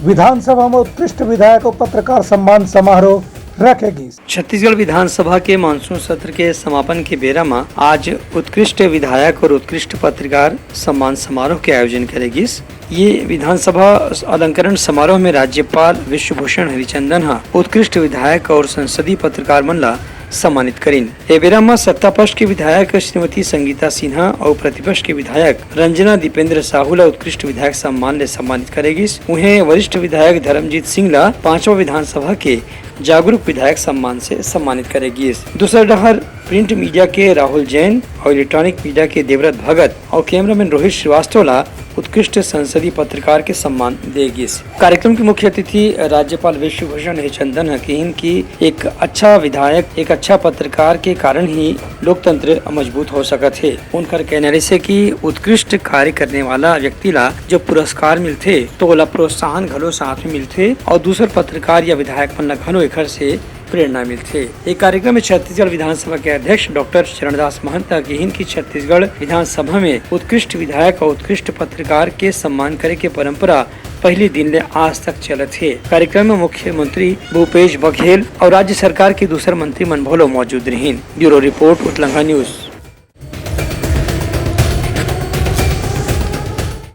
विधानसभा में उत्कृष्ट विधायक और पत्रकार सम्मान समारोह रखेगी। छत्तीसगढ़ विधानसभा के मानसून सत्र के समापन के बेरा में आज उत्कृष्ट विधायक और उत्कृष्ट पत्रकार सम्मान समारोह के आयोजन करेगी। ये विधानसभा अलंकरण समारोह में राज्यपाल विश्वभूषण हरिचंदन उत्कृष्ट विधायक और संसदीय पत्रकार मन ला सम्मानित करीन। ए बेरा में सत्ता पक्ष के विधायक श्रीमती संगीता सिन्हा और प्रतिपक्ष के विधायक रंजना दीपेंद्र साहू ला उत्कृष्ट विधायक सम्मान ले सम्मानित करेगी। उन्हें वरिष्ठ विधायक धर्मजीत सिंह ला 5वां विधानसभा के जागरूक विधायक सम्मान से सम्मानित करेगी। दूसरा डहर प्रिंट मीडिया के राहुल जैन और इलेक्ट्रॉनिक मीडिया के देवव्रत भगत और कैमरामैन रोहित श्रीवास्तव ला उत्कृष्ट संसदीय पत्रकार के सम्मान देगी। कार्यक्रम के मुख्य अतिथि राज्यपाल विश्वभूषण हरिचंदन की एक अच्छा विधायक एक अच्छा पत्रकार के कारण ही लोकतंत्र मजबूत हो सकत है। उनकर कहने से कि उत्कृष्ट कार्य करने वाला व्यक्ति ला जो पुरस्कार मिलते तो ओला प्रोत्साहन घलो साथ में मिलते और दूसरे पत्रकार या विधायक मन ला घलो एखर से प्रेरणा मिलते। एक कार्यक्रम में छत्तीसगढ़ विधानसभा के अध्यक्ष डॉक्टर चरणदास महंत की छत्तीसगढ़ विधानसभा में उत्कृष्ट विधायक और उत्कृष्ट पत्रकार के सम्मान करे के परंपरा पहले दिन ले आज तक चलत है। कार्यक्रम में मुख्यमंत्री भूपेश बघेल और राज्य सरकार के दूसरे मंत्री मन भलो मौजूद रहीन। ब्यूरो रिपोर्ट उत्लंघा न्यूज।